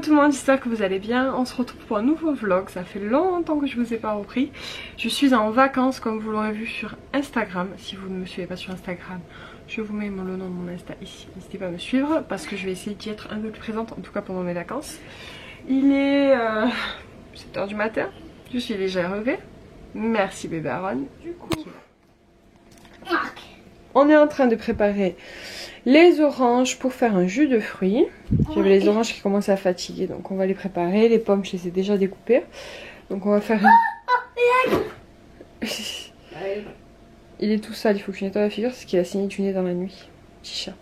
tout le monde, j'espère que vous allez bien. On se retrouve pour un nouveau vlog, ça fait longtemps que je vous ai pas repris. Je suis en vacances comme vous l'aurez vu sur Instagram. Si vous ne me suivez pas sur Instagram, je vous mets le nom de mon Insta ici. N'hésitez pas à me suivre parce que je vais essayer d'y être un peu plus présente, en tout cas pendant mes vacances. Il est 7 h du matin, je suis déjà revue. Merci bébé Aaron. Du coup, on est en train de préparer les oranges pour faire un jus de fruits. J'avais les oranges qui commencent à fatiguer, donc on va les préparer. Les pommes, je les ai déjà découpées. Donc on va faire Il est tout sale, il faut que je nettoie la figure parce qu'il a saigné du nez dans la nuit. Petit chat.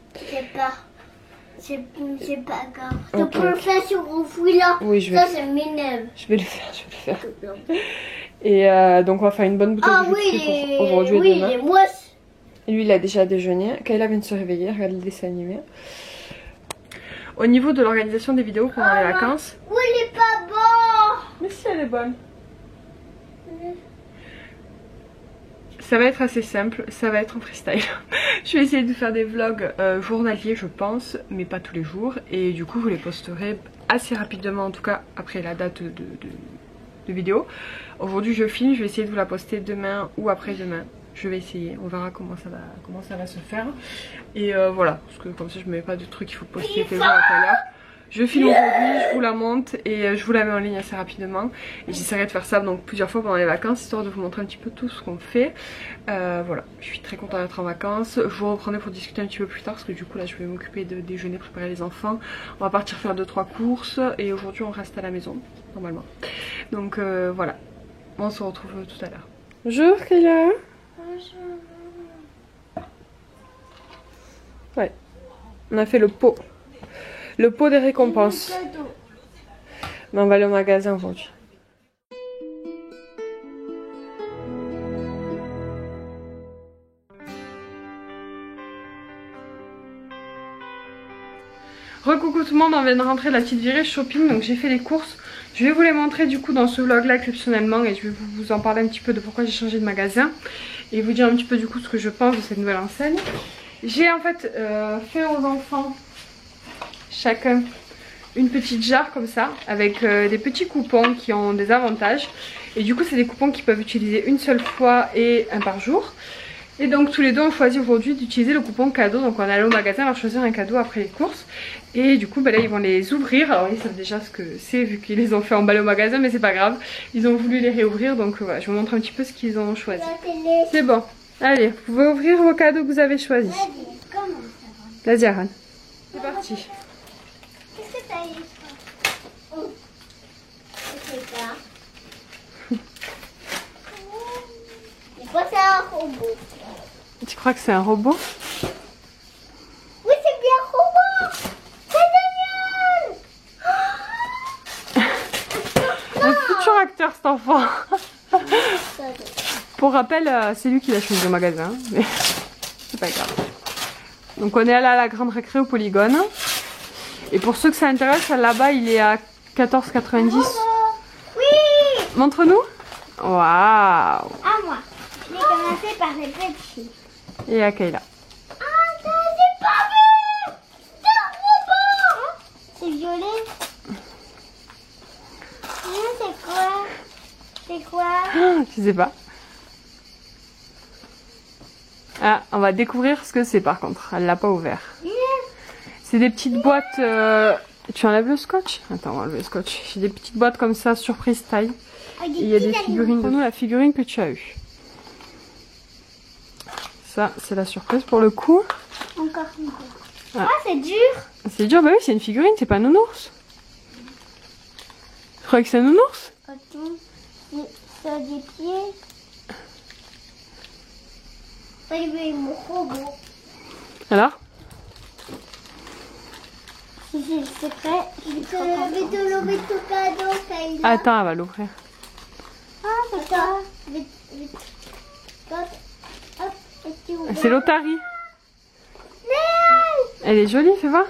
C'est pas grave. Tu peux le faire sur vos fruits là. Oui, je vais. Ça, c'est m'énerve. Je vais le faire, Et donc on va faire une bonne bouteille de jus de fruits pour aujourd'hui et demain. Oui, moi. Lui il a déjà déjeuné. Kayla vient de se réveiller, regarde le dessin animé. Au niveau de l'organisation des vidéos pendant les vacances. Oui, il est pas bon. Mais si, elle est bonne. Ça va être assez simple, ça va être en freestyle. Je vais essayer de faire des vlogs journaliers je pense, mais pas tous les jours. Et du coup je les posterai assez rapidement, en tout cas après la date de vidéo. Aujourd'hui je filme, je vais essayer de vous la poster demain ou après-demain. Je vais essayer, on verra comment ça va se faire. Et voilà, parce que comme ça je ne mets pas de trucs, il faut poster tous les jours à telle heure. Je filme aujourd'hui, je vous la monte et je vous la mets en ligne assez rapidement. Et j'essaierai de faire ça donc plusieurs fois pendant les vacances, histoire de vous montrer un petit peu tout ce qu'on fait. Voilà, je suis très contente d'être en vacances. Je vous reprendrai pour discuter un petit peu plus tard, parce que du coup là je vais m'occuper de déjeuner, préparer les enfants. On va partir faire 2-3 courses et aujourd'hui on reste à la maison, normalement. Donc voilà, on se retrouve tout à l'heure. Bonjour Kayla. Ouais, on a fait le pot. Le pot des récompenses. Mais on va aller au magasin aujourd'hui. Recoucou tout le monde, on vient de rentrer de la petite virée shopping, donc j'ai fait les courses. Je vais vous les montrer du coup dans ce vlog là exceptionnellement et je vais vous en parler un petit peu de pourquoi j'ai changé de magasin et vous dire un petit peu du coup ce que je pense de cette nouvelle enseigne. J'ai en fait fait aux enfants chacun une petite jarre comme ça avec des petits coupons qui ont des avantages et du coup c'est des coupons qu'ils peuvent utiliser une seule fois et un par jour. Et donc tous les deux on choisit aujourd'hui d'utiliser le coupon cadeau, donc on est allé au magasin leur choisir un cadeau après les courses et du coup bah là ils vont les ouvrir. Alors ils savent déjà ce que c'est vu qu'ils les ont fait emballer au magasin, mais c'est pas grave, ils ont voulu les réouvrir, donc voilà, je vous montre un petit peu ce qu'ils ont choisi. C'est bon, allez, vous pouvez ouvrir vos cadeaux que vous avez choisis. Vas-y Aaron, c'est parti. Qu'est-ce que t'as eu? Je sais pas. C'est quoi, c'est un robot? Tu crois que c'est un robot? Oui, c'est bien un robot. C'est génial. Un futur acteur cet enfant. Pour rappel, c'est lui qui l'a choisi au magasin, mais c'est pas grave. Donc on est allé à la grande récré au Polygone. Et pour ceux que ça intéresse, là-bas il est à 14,90. Oui. Montre-nous. Waouh. À moi. Je l'ai commencé par les petits. Et à Kayla. Ah, j'ai pas vu. C'est un robot. C'est violet. C'est quoi? C'est quoi? Je sais pas. Ah, on va découvrir ce que c'est par contre. Elle l'a pas ouvert. C'est des petites boîtes... Tu enlèves le scotch? Attends, on va enlever le scotch. J'ai des petites boîtes comme ça, surprise taille. Et il y a des figurines. Pour nous, la figurine que tu as eue. Ça, c'est la surprise pour le coup. Encore une fois. Ah, c'est dur. C'est dur, bah oui, c'est une figurine, c'est pas un nounours. Tu crois que c'est un nounours? Attends, ça a des pieds. Ça y est, mon robot. Alors? Si c'est le secret, je vais te l'ouvrir tout cadeau, Kayla. Attends, elle va l'ouvrir. Ah, c'est ça. Vite, vite. Hop, hop, et tu ouvres. C'est l'Otari. Elle est jolie, fais voir.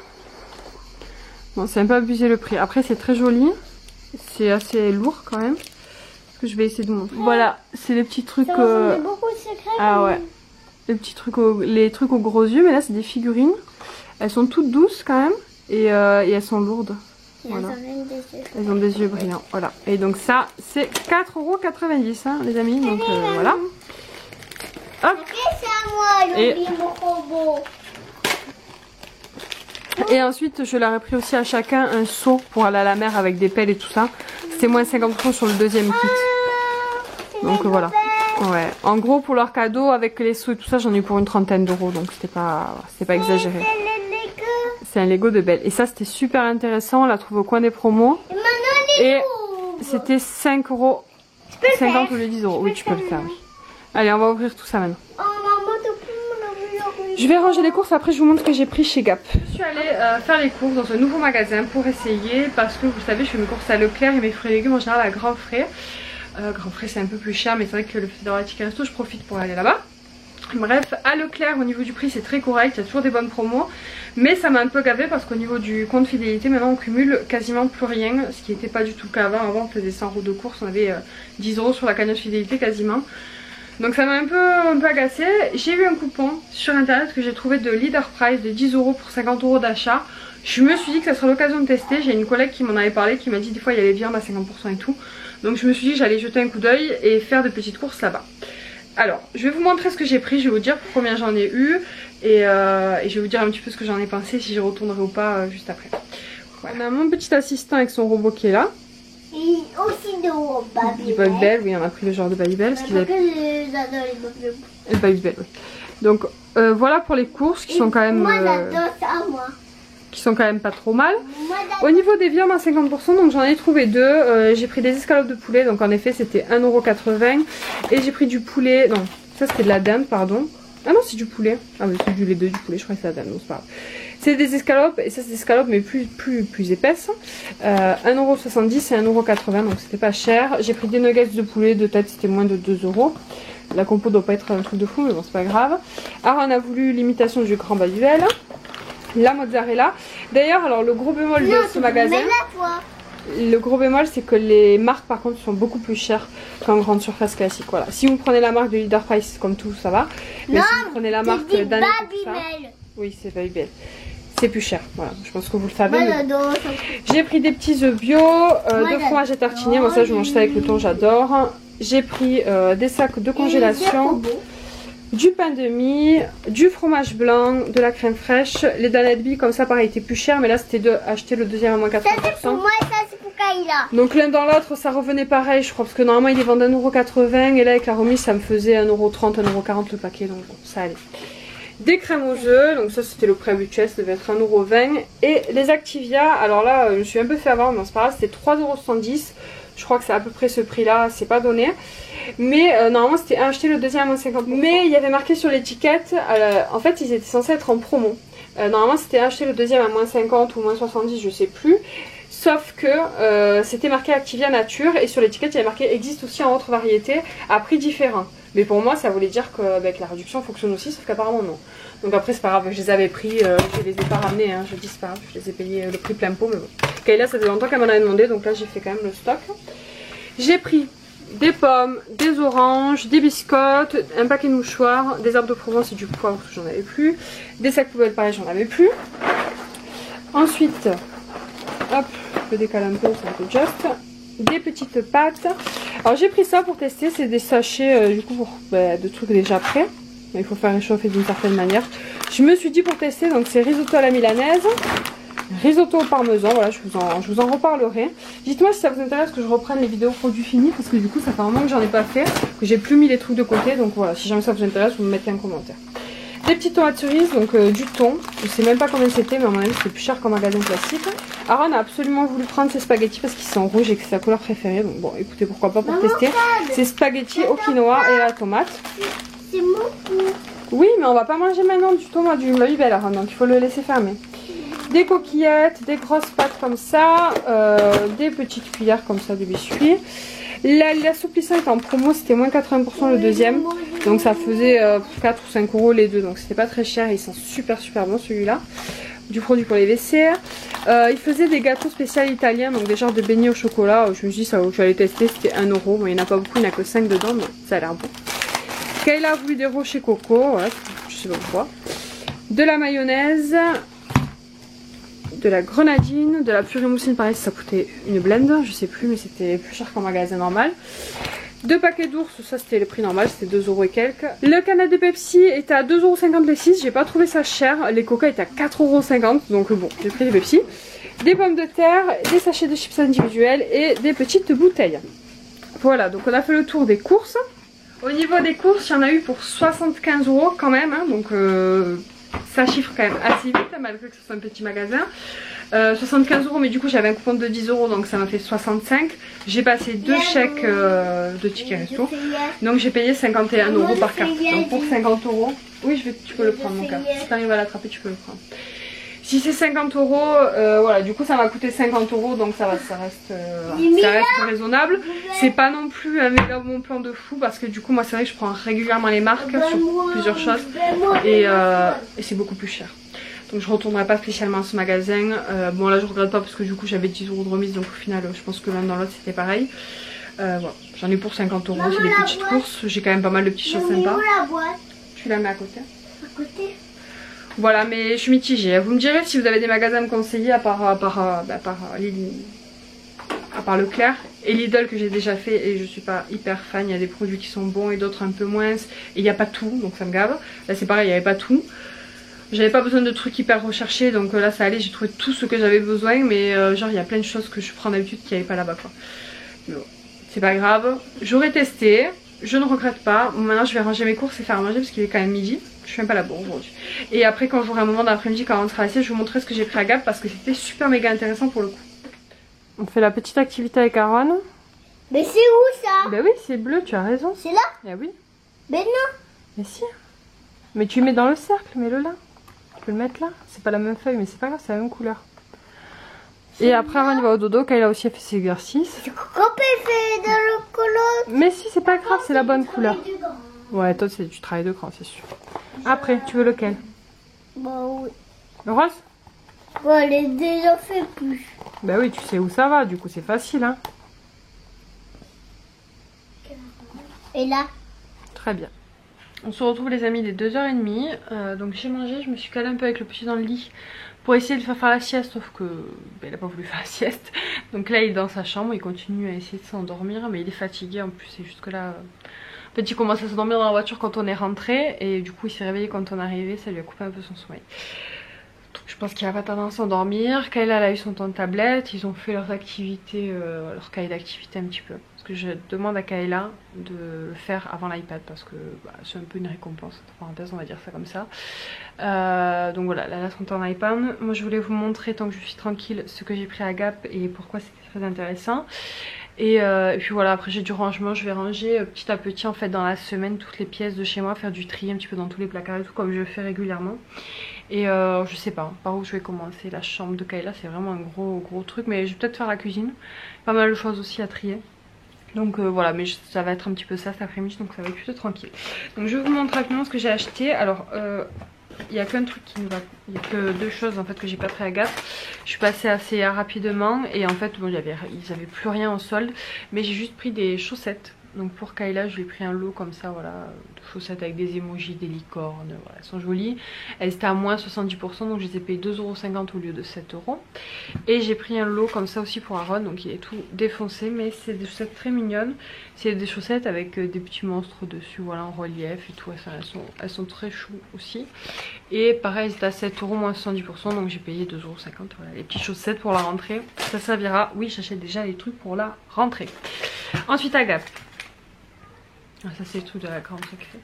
Bon, c'est un peu abusé le prix. Après, c'est très joli. C'est assez lourd quand même. Que je vais essayer de vous montrer. Voilà, c'est les petits trucs. Ça ressemble beaucoup de secrets. Ah ouais. Les petits trucs, les trucs aux gros yeux, mais là c'est des figurines. Elles sont toutes douces quand même et elles sont lourdes. Voilà. Elles ont des yeux brillants. Voilà. Et donc ça, c'est 4,90 € hein, les amis. Donc voilà. Hop. C'est à moi, j'ai oublié mon robot. Et ensuite, je leur ai pris aussi à chacun un seau pour aller à la mer avec des pelles et tout ça. C'était moins 50% sur le deuxième kit. Donc voilà. Ouais. En gros, pour leur cadeau, avec les seaux et tout ça, j'en ai eu pour une trentaine d'euros. Donc c'était pas exagéré. C'est un Lego de Belle. Et ça, c'était super intéressant. On l'a trouvé au coin des promos. Et c'était 5,50 € au lieu de 10 €. Oui, tu peux le faire. Oui. Allez, on va ouvrir tout ça maintenant. Je vais ranger les courses, après je vous montre ce que j'ai pris chez Gap. Je suis allée faire les courses dans un nouveau magasin pour essayer, parce que vous savez je fais mes courses à Leclerc et mes fruits et légumes en général à Grand Frais. Grand Frais c'est un peu plus cher, mais c'est vrai que le fait d'avoir les tickets resto je profite pour aller là-bas. Bref, à Leclerc au niveau du prix c'est très correct, il y a toujours des bonnes promos. Mais ça m'a un peu gavé parce qu'au niveau du compte fidélité maintenant on cumule quasiment plus rien. Ce qui n'était pas du tout le cas avant. Avant on faisait 100 € de courses, on avait 10 € sur la cagnotte fidélité quasiment. Donc ça m'a un peu agacée. J'ai eu un coupon sur internet que j'ai trouvé de Leader Price de 10 € pour 50 € d'achat. Je me suis dit que ça serait l'occasion de tester. J'ai une collègue qui m'en avait parlé, qui m'a dit des fois il y a les viandes à 50% et tout. Donc je me suis dit que j'allais jeter un coup d'œil et faire de petites courses là-bas. Alors je vais vous montrer ce que j'ai pris, je vais vous dire combien j'en ai eu. Et je vais vous dire un petit peu ce que j'en ai pensé, si j'y retournerai ou pas juste après. Voilà. On a mon petit assistant avec son robot qui est là. Et aussi de Babybel, oui on a pris le genre de Babybel. J'adore les Babybel. Babybel, oui. Donc voilà pour les courses qui sont quand même... Moi j'adore ça moi. Qui sont quand même pas trop mal. Au niveau des viandes à 50%, donc j'en ai trouvé deux. J'ai pris des escalopes de poulet, donc en effet c'était 1,80 €. Et j'ai pris du poulet, non ça c'était de la dinde pardon. Ah non c'est du poulet. Ah mais c'est les deux du poulet, je crois que c'est la dinde, non c'est pas grave. C'est des escalopes, et ça c'est des escalopes mais plus épaisses. 1,70 € et 1,80 €, donc c'était pas cher. J'ai pris des nuggets de poulet, de tête c'était moins de 2 €. La compo doit pas être un truc de fou mais bon c'est pas grave. Alors on a voulu l'imitation du grand Babybel. La mozzarella. D'ailleurs alors le gros bémol de ce magasin, le gros bémol c'est que les marques par contre sont beaucoup plus chères qu'en grande surface classique. Voilà. Si vous prenez la marque de Leader Price comme tout ça va. Mais non, si vous prenez la marque d'Anne, oui c'est Babybel. C'est plus cher, voilà, je pense que vous le savez. J'ai pris des petits œufs bio, de fromage à tartiner, moi ça je mange ça avec le thon, j'adore. J'ai pris des sacs de congélation, du pain de mie, du fromage blanc, de la crème fraîche. Les Danette Bee comme ça pareil étaient plus chers, mais là c'était de acheter le deuxième à moins 80%. Ça c'est pour moi et ça c'est pour Kayla. Donc l'un dans l'autre ça revenait pareil je crois, parce que normalement il est vendu 1,80 € et là avec la remise ça me faisait 1,30 €, 1,40 € le paquet, donc bon, ça allait. Des crèmes aux œufs, donc ça c'était le prix habituel, ça devait être 1,20 €. Et les Activia, alors là je me suis un peu fait avoir, mais c'est pas grave, c'était 3,70 €. Je crois que c'est à peu près ce prix là, c'est pas donné. Mais normalement c'était acheter le deuxième à moins 50%. Mais il y avait marqué sur l'étiquette, en fait ils étaient censés être en promo. Normalement c'était acheter le deuxième à moins 50 ou moins 70, je sais plus. Sauf que c'était marqué Activia Nature et sur l'étiquette il y avait marqué existe aussi en autre variété à prix différent. Mais pour moi ça voulait dire que la réduction fonctionne aussi, sauf qu'apparemment non. Donc après c'est pas grave, je les avais pris, je les ai pas ramenés, hein, je dis c'est pas grave, je les ai payés le prix plein pot, mais bon. Kayla ça fait longtemps qu'elle m'en avait demandé, donc là j'ai fait quand même le stock. J'ai pris des pommes, des oranges, des biscottes, un paquet de mouchoirs, des herbes de Provence et du poivre, j'en avais plus. Des sacs poubelles pareil, j'en avais plus. Ensuite, hop, je décale un peu, c'est un peu juste. Des petites pâtes. Alors j'ai pris ça pour tester, c'est des sachets du coup pour, de trucs déjà prêts. Il faut faire réchauffer d'une certaine manière. Je me suis dit pour tester, donc c'est risotto à la milanaise, risotto au parmesan, voilà, je vous en reparlerai. Dites-moi si ça vous intéresse que je reprenne les vidéos produits finis, parce que du coup ça fait un moment que j'en ai pas fait, que j'ai plus mis les trucs de côté, donc voilà, si jamais ça vous intéresse, vous me mettez un commentaire. Des petites tomates cerises, donc du thon, je sais même pas combien c'était, mais à mon avis c'était plus cher qu'en magasin classique. Aaron a absolument voulu prendre ces spaghettis parce qu'ils sont rouges et que c'est sa couleur préférée, donc bon écoutez pourquoi pas pour tester. Ces spaghettis au quinoa et à la tomate. C'est mon coup. Oui, mais on va pas manger maintenant du thon, du Babybel, Aaron, donc il faut le laisser fermer. Des coquillettes, des grosses pâtes comme ça, des petites cuillères comme ça de biscuits. L'assouplissant est en promo, c'était moins 80% le deuxième, donc ça faisait 4 ou 5 € les deux, donc c'était pas très cher et ils sont super bon celui-là. Du produit pour les WC. Il faisait des gâteaux spéciaux italiens, donc des genres de beignets au chocolat. Je me suis dit ça, je vais aller tester, c'était 1 €. Bon, il n'y en a pas beaucoup, il n'y en a que 5 dedans, mais ça a l'air bon. Kayla a voulu des rochers coco, voilà, je sais pas pourquoi. De la mayonnaise, de la grenadine, de la purée mousseline, pareil ça coûtait une blende, je sais plus mais c'était plus cher qu'en magasin normal. 2 paquets d'ours, ça c'était le prix normal, c'était 2 € et quelques. Le canette de Pepsi était à 2,50 € les 6, j'ai pas trouvé ça cher. Les coca étaient à 4,50 €, donc bon, j'ai pris des Pepsi. Des pommes de terre, des sachets de chips individuels et des petites bouteilles. Voilà, donc on a fait le tour des courses. Au niveau des courses, il y en a eu pour 75 € quand même, hein, donc ça chiffre quand même assez vite, hein, malgré que ce soit un petit magasin. 75 € mais du coup j'avais un coupon de 10 € donc ça m'a fait 65. J'ai passé 2 chèques de tickets resto. Donc j'ai payé 51 € par carte. Donc pour 50 €, oui tu peux le prendre mon cas. Si tu arrives à l'attraper tu peux le prendre. Si c'est 50 €, voilà, du coup ça m'a coûté 50 € donc ça reste raisonnable. C'est pas non plus un méga bon plan de fou parce que du coup moi c'est vrai que je prends régulièrement les marques sur plusieurs choses et c'est beaucoup plus cher. Donc je retournerai pas spécialement à ce magasin. Bon là je regrette pas parce que du coup j'avais 10 € de remise donc au final je pense que l'un dans l'autre c'était pareil. Voilà. J'en ai pour 50 €, c'est des petites courses. J'ai quand même pas mal de petites choses sympas. Tu la mets à côté. À côté. Voilà, mais je suis mitigée. Vous me direz si vous avez des magasins à me conseiller à part Leclerc et Lidl que j'ai déjà fait et je suis pas hyper fan. Il y a des produits qui sont bons et d'autres un peu moins. Et il n'y a pas tout, donc ça me gave. Là c'est pareil, il n'y avait pas tout. J'avais pas besoin de trucs hyper recherchés, donc là ça allait, j'ai trouvé tout ce que j'avais besoin. Mais genre il y a plein de choses que je prends d'habitude qui n'y avait pas là-bas quoi. Mais bon, c'est pas grave. J'aurais testé, je ne regrette pas. Bon, maintenant je vais ranger mes courses et faire à manger parce qu'il est quand même midi. Je suis même pas là bourre aujourd'hui. Et après quand j'aurai un moment d'après-midi quand on sera assis, je vous montrerai ce que j'ai pris à Gap parce que c'était super méga intéressant pour le coup. On fait la petite activité avec Aaron. Mais c'est où ça? Ben oui c'est bleu, tu as raison. C'est là? Eh oui. Mais non. Mais si. Mais tu le mets dans le cercle, mets-le là. Tu peux le mettre là. C'est pas la même feuille mais c'est pas grave, c'est la même couleur. Et après Aaron il va au dodo, Kayla aussi a fait ses exercices. C'est coupé fait dans le colon. Mais si c'est pas grave, c'est la bonne couleur. Ouais toi tu travailles de cran c'est sûr. Après tu veux lequel? Bah oui. Le rose? Ouais, elle est déjà fait plus. Bah oui tu sais où ça va, du coup c'est facile hein. Et là? Très bien. On se retrouve les amis, il est 2h30. Donc j'ai mangé, je me suis calée un peu avec le petit dans le lit pour essayer de faire la sieste, sauf que il a pas voulu faire la sieste. Donc là il est dans sa chambre, il continue à essayer de s'endormir, mais il est fatigué en plus, c'est juste que là... En fait il commence à s'endormir dans la voiture quand on est rentré et du coup il s'est réveillé quand on est arrivé, ça lui a coupé un peu son sommeil. Donc je pense qu'il va pas tarder à s'endormir. Kayla elle a eu son temps de tablette, ils ont fait leurs activités, leur cahier d'activité un petit peu. Parce que je demande à Kayla de le faire avant l'iPad parce que c'est un peu une récompense, entre parenthèses on va dire ça comme ça. Donc voilà, là son temps en iPad. Moi je voulais vous montrer tant que je suis tranquille ce que j'ai pris à Gap et pourquoi c'était très intéressant. Et puis voilà, après j'ai du rangement, je vais ranger petit à petit en fait dans la semaine toutes les pièces de chez moi, faire du tri un petit peu dans tous les placards et tout comme je le fais régulièrement. Et je sais pas par où je vais commencer. La chambre de Kayla c'est vraiment un gros truc, mais je vais peut-être faire la cuisine. Pas mal de choses aussi à trier. Donc voilà, mais ça va être un petit peu ça cet après-midi, donc ça va être plutôt tranquille. Donc je vais vous montrer rapidement ce que j'ai acheté. Alors il y a qu'un truc qui me va, il y a que 2 choses en fait que j'ai pas pris à Gap. Je suis passée assez rapidement et en fait bon, ils avaient plus rien en solde, mais j'ai juste pris des chaussettes. Donc pour Kayla je lui ai pris un lot comme ça, voilà, de chaussettes avec des emojis, des licornes, voilà, elles sont jolies. Elles étaient à moins 70%, donc je les ai payées 2,50 € au lieu de 7 €. Et j'ai pris un lot comme ça aussi pour Aaron, donc il est tout défoncé, mais c'est des chaussettes très mignonnes. C'est des chaussettes avec des petits monstres dessus, voilà, en relief et tout, elles sont très chou aussi. Et pareil c'est à 7 € moins 70%, donc j'ai payé 2,50 €, voilà, les petites chaussettes pour la rentrée. Ça servira, oui j'achète déjà les trucs pour la rentrée. Ensuite à Gap. Ah, ça c'est le truc de la grande secret.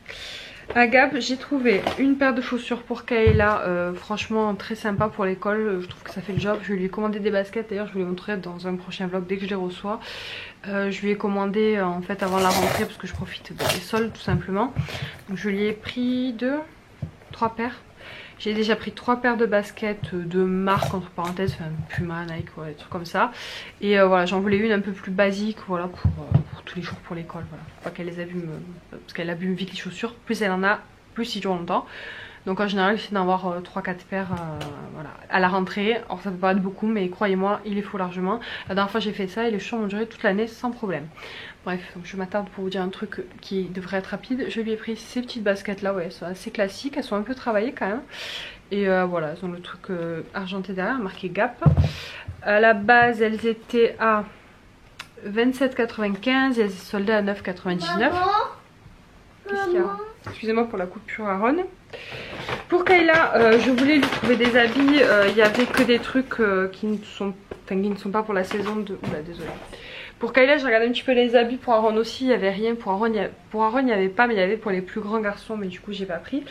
À Gap j'ai trouvé une paire de chaussures pour Kayla, franchement très sympa pour l'école, je trouve que ça fait le job. Je lui ai commandé des baskets, d'ailleurs je vous les montrerai dans un prochain vlog dès que je les reçois. Je lui ai commandé en fait avant la rentrée parce que je profite des soldes tout simplement. Donc je lui ai pris 3 paires. J'ai déjà pris 3 paires de baskets de marque entre parenthèses, enfin Puma, Nike, ouais, des trucs comme ça. Et voilà, j'en voulais une un peu plus basique, voilà, pour tous les jours pour l'école, voilà. Faut pas qu'elle les abîme, parce qu'elle abîme vite les chaussures. Plus elle en a, plus ils durent longtemps. Donc en général, j'essaie d'en avoir 3-4 paires voilà, à la rentrée. Alors ça peut paraître beaucoup, mais croyez-moi, il les faut largement. La dernière fois j'ai fait ça et les chaussures ont duré toute l'année sans problème. Bref, donc je m'attarde pour vous dire un truc qui devrait être rapide. Je lui ai pris ces petites baskets là, ouais, elles sont assez classiques, elles sont un peu travaillées quand même. Et voilà, elles ont le truc argenté derrière, marqué Gap. À la base, elles étaient à 27,95 et elles sont soldées à 9,99. Qu'est-ce qu'il y a? Excusez-moi pour la coupure à Ron. Pour Kayla, je voulais lui trouver des habits. Il n'y avait que des trucs qui ne sont pas pour la saison de... Oula, désolée. Pour Kayla, j'ai regardé un petit peu les habits. Pour Aaron aussi, il n'y avait rien. Pour Aaron, il n'y avait pas, mais il y avait pour les plus grands garçons. Mais du coup, j'ai pas pris.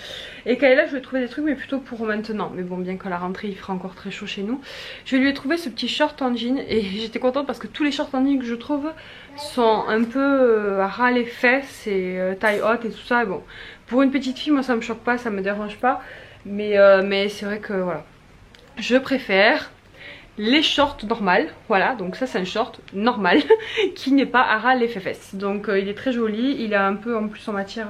Et Kayla, je lui ai trouvé des trucs, mais plutôt pour maintenant. Mais bon, bien qu'à la rentrée, il fera encore très chaud chez nous. Je lui ai trouvé ce petit short en jean. Et j'étais contente parce que tous les shorts en jean que je trouve sont un peu ras les fesses et taille haute et tout ça. Et bon, pour une petite fille, moi, ça me choque pas, ça me dérange pas. Mais c'est vrai que voilà. Je préfère les shorts normales, voilà, donc ça c'est un short normal qui n'est pas à ras les fesses. Donc il est très joli, il a un peu en plus en matière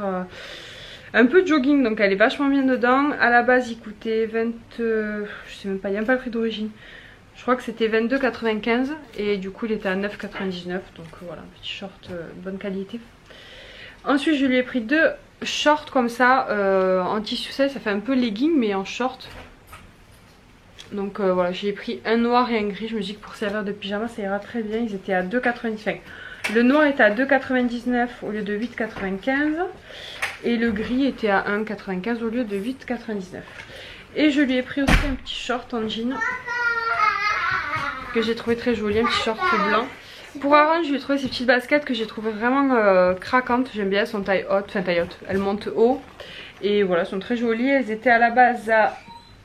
un peu jogging, donc elle est vachement bien dedans. À la base il coûtait 20, je sais même pas, il n'y a même pas le prix d'origine. Je crois que c'était 22,95 et du coup il était à 9,99, donc voilà, un petit short bonne qualité. Ensuite je lui ai pris deux shorts comme ça en tissu sèche, ça fait un peu legging mais en short. Donc voilà, j'ai pris un noir et un gris. Je me dis que pour servir de pyjama ça ira très bien. Ils étaient à 2,95. Le noir était à 2,99 au lieu de 8,95. Et le gris était à 1,95 au lieu de 8,99. Et je lui ai pris aussi un petit short en jean que j'ai trouvé très joli, un petit short blanc. Pour Aaron, je lui ai trouvé ces petites baskets que j'ai trouvé vraiment craquantes. J'aime bien, elles sont taille haute, enfin taille haute. Elles montent haut. Et voilà, elles sont très jolies. Elles étaient à la base à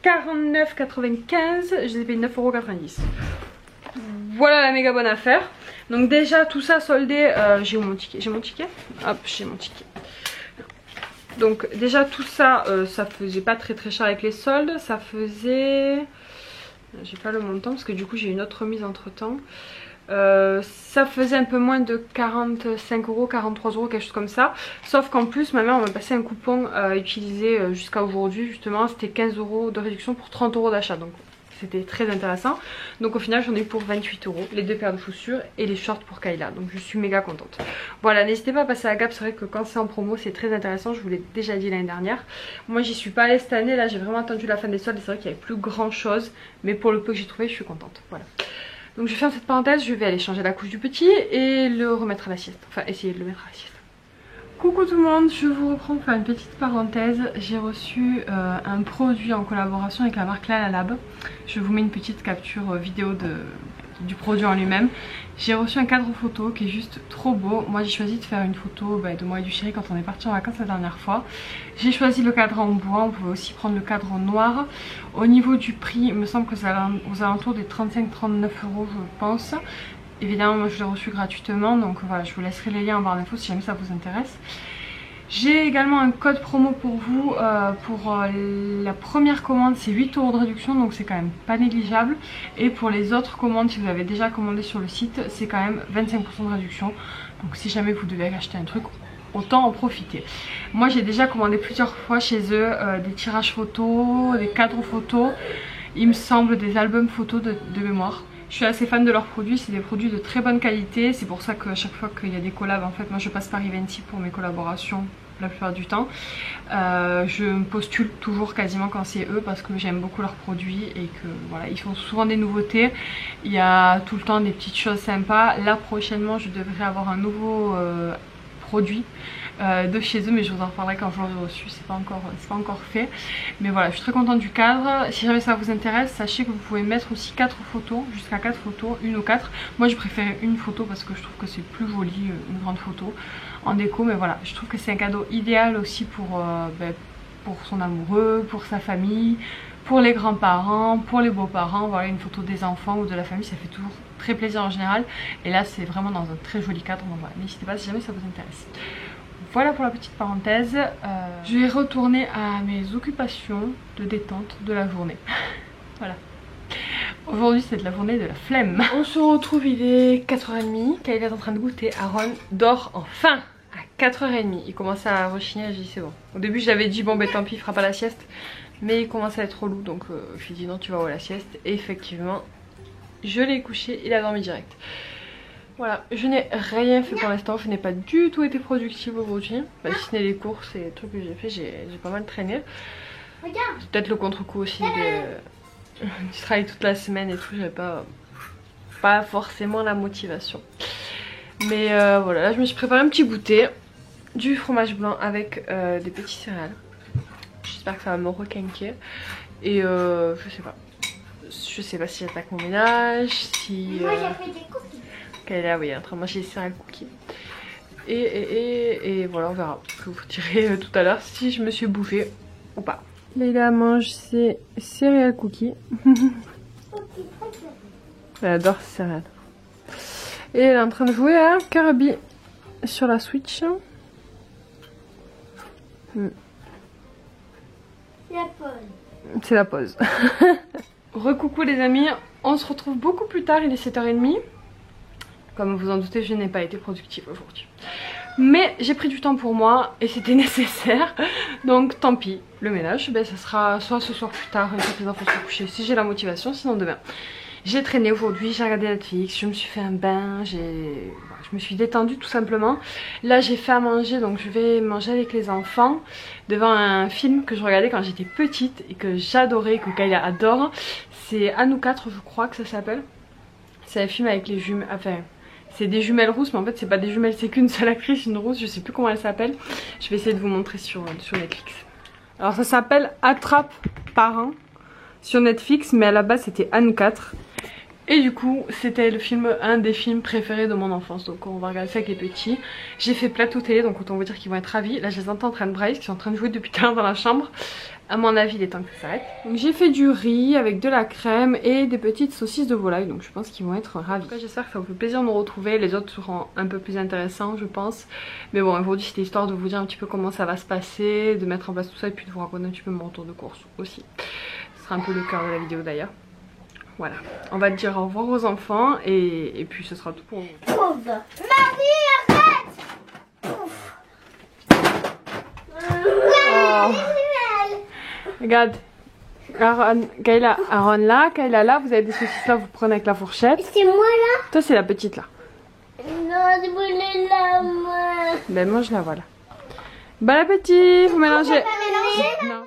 49,95, je les ai payé 9,90 €. Voilà la méga bonne affaire. Donc déjà tout ça soldé, j'ai mon ticket, hop j'ai mon ticket. Donc déjà tout ça, ça faisait pas très cher avec les soldes, ça faisait, j'ai pas le montant parce que du coup j'ai une autre remise entre temps. Ça faisait un peu moins de 45 €, 43 €, quelque chose comme ça. Sauf qu'en plus ma mère m'a passé un coupon à utiliser jusqu'à aujourd'hui. Justement c'était 15 € de réduction pour 30 € d'achat. Donc c'était très intéressant. Donc au final j'en ai eu pour 28 €. Les deux paires de chaussures et les shorts pour Kayla. Donc je suis méga contente. Voilà, n'hésitez pas à passer à Gap. C'est vrai que quand c'est en promo c'est très intéressant. Je vous l'ai déjà dit l'année dernière. Moi j'y suis pas allée cette année. Là j'ai vraiment attendu la fin des soldes. C'est vrai qu'il n'y avait plus grand chose. Mais pour le peu que j'ai trouvé je suis contente. Voilà. Donc je ferme cette parenthèse, je vais aller changer la couche du petit et le remettre à la sieste. Enfin essayer de le mettre à la sieste. Coucou tout le monde, je vous reprends pour faire une petite parenthèse. J'ai reçu un produit en collaboration avec la marque Lala Lab. Je vous mets une petite capture vidéo du produit en lui-même. J'ai reçu un cadre photo qui est juste trop beau. Moi j'ai choisi de faire une photo de moi et du chéri quand on est parti en vacances la dernière fois. J'ai choisi le cadre en bois, on pouvait aussi prendre le cadre en noir. Au niveau du prix, il me semble que c'est aux alentours des 35-39 € je pense. Évidemment moi je l'ai reçu gratuitement, donc voilà, je vous laisserai les liens en barre d'infos si jamais ça vous intéresse. J'ai également un code promo pour vous, pour la première commande c'est 8 € de réduction, donc c'est quand même pas négligeable. Et pour les autres commandes, si vous avez déjà commandé sur le site, c'est quand même 25% de réduction. Donc si jamais vous devez acheter un truc, autant en profiter. Moi j'ai déjà commandé plusieurs fois chez eux des tirages photos, des cadres photos, il me semble des albums photos de mémoire. Je suis assez fan de leurs produits, c'est des produits de très bonne qualité. C'est pour ça qu'à chaque fois qu'il y a des collabs, en fait moi je passe par Eventy pour mes collaborations la plupart du temps. Je me postule toujours quasiment quand c'est eux parce que j'aime beaucoup leurs produits et que voilà, ils font souvent des nouveautés. Il y a tout le temps des petites choses sympas. Là prochainement je devrais avoir un nouveau produit de chez eux, mais je vous en reparlerai quand je l'aurai reçu. C'est pas encore fait, mais voilà, je suis très contente du cadre. Si jamais ça vous intéresse, sachez que vous pouvez mettre aussi 4 photos, jusqu'à 4 photos, une ou 4. Moi je préfère une photo parce que je trouve que c'est plus joli, une grande photo en déco, mais voilà, je trouve que c'est un cadeau idéal aussi pour son amoureux, pour sa famille, pour les grands-parents, pour les beaux-parents. Voilà, une photo des enfants ou de la famille, ça fait toujours très plaisir en général. Et là c'est vraiment dans un très joli cadre, donc voilà, n'hésitez pas si jamais ça vous intéresse. Voilà pour la petite parenthèse. Je vais retourner à mes occupations de détente de la journée. Voilà. Aujourd'hui c'est de la journée de la flemme. On se retrouve, il est 4h30. Kayla est en train de goûter. Aaron dort enfin à 4h30. Il commence à rechigner, j'ai dit c'est bon. Au début j'avais dit bon ben tant pis il fera pas la sieste. Mais il commence à être relou, donc je lui ai dit non tu vas où la sieste. Et effectivement je l'ai couché, il a dormi direct. Voilà, je n'ai rien fait pour l'instant, je n'ai pas du tout été productive aujourd'hui. Si ce n'est les courses et les trucs que j'ai fait, j'ai pas mal traîné. Regarde. C'est peut-être le contre-coup aussi du travail toute la semaine et tout, j'avais pas forcément la motivation. Mais voilà, là je me suis préparé un petit goûter, du fromage blanc avec des petits céréales. J'espère que ça va me requinquer. Et je sais pas si j'attaque mon ménage, si... Moi j'ai fait des cookies. qu'elle est là, oui, en train de manger des céréales cookies. Et voilà, on verra. Je vous dirai tout à l'heure si je me suis bouffée ou pas. Leïla mange ses céréales cookies. Elle adore ces céréales. Et elle est en train de jouer à Kirby sur la Switch. La pause. C'est la pause. Recoucou les amis, on se retrouve beaucoup plus tard, il est 7h30. Comme vous en doutez, je n'ai pas été productive aujourd'hui. Mais j'ai pris du temps pour moi et c'était nécessaire. Donc tant pis, le ménage, ben, ça sera soit ce soir plus tard, une fois que les enfants sont couchés, si j'ai la motivation, sinon demain. J'ai traîné aujourd'hui, j'ai regardé Netflix, je me suis fait un bain, je me suis détendue tout simplement. Là j'ai fait à manger, donc je vais manger avec les enfants devant un film que je regardais quand j'étais petite et que j'adorais, que Kayla adore. C'est À nous quatre, je crois que ça s'appelle. C'est un film avec les jumelles, enfin c'est des jumelles rousses, mais en fait c'est pas des jumelles, c'est qu'une seule actrice, une rousse, je sais plus comment elle s'appelle. Je vais essayer de vous montrer sur Netflix. Alors ça s'appelle Attrape Parents sur Netflix, mais à la base c'était À nous quatre. Et du coup c'était un des films préférés de mon enfance, donc on va regarder ça avec les petits. J'ai fait plateau télé, donc autant vous dire qu'ils vont être ravis. Là je les entends en train de brailler, qui sont en train de jouer depuis tout à l'heure dans la chambre. À mon avis il est temps que ça s'arrête. Donc j'ai fait du riz avec de la crème et des petites saucisses de volaille, donc je pense qu'ils vont être ravis. J'espère que ça vous fait plaisir de me retrouver, les autres seront un peu plus intéressants je pense. Mais bon, aujourd'hui c'était histoire de vous dire un petit peu comment ça va se passer, de mettre en place tout ça et puis de vous raconter un petit peu mon retour de course aussi. Ce sera un peu le cœur de la vidéo d'ailleurs. Voilà, on va dire au revoir aux enfants et puis ce sera tout pour vous. Pauvre. Marie, arrête. Oh. Regarde, Kayla, Aaron là, Kayla là, vous avez des saucisses là, vous prenez avec la fourchette. C'est moi là? Toi c'est la petite là. Non, je voulais la main. Ben mange la voilà. Bon appétit, vous mélangez. Pas mélanger? Non.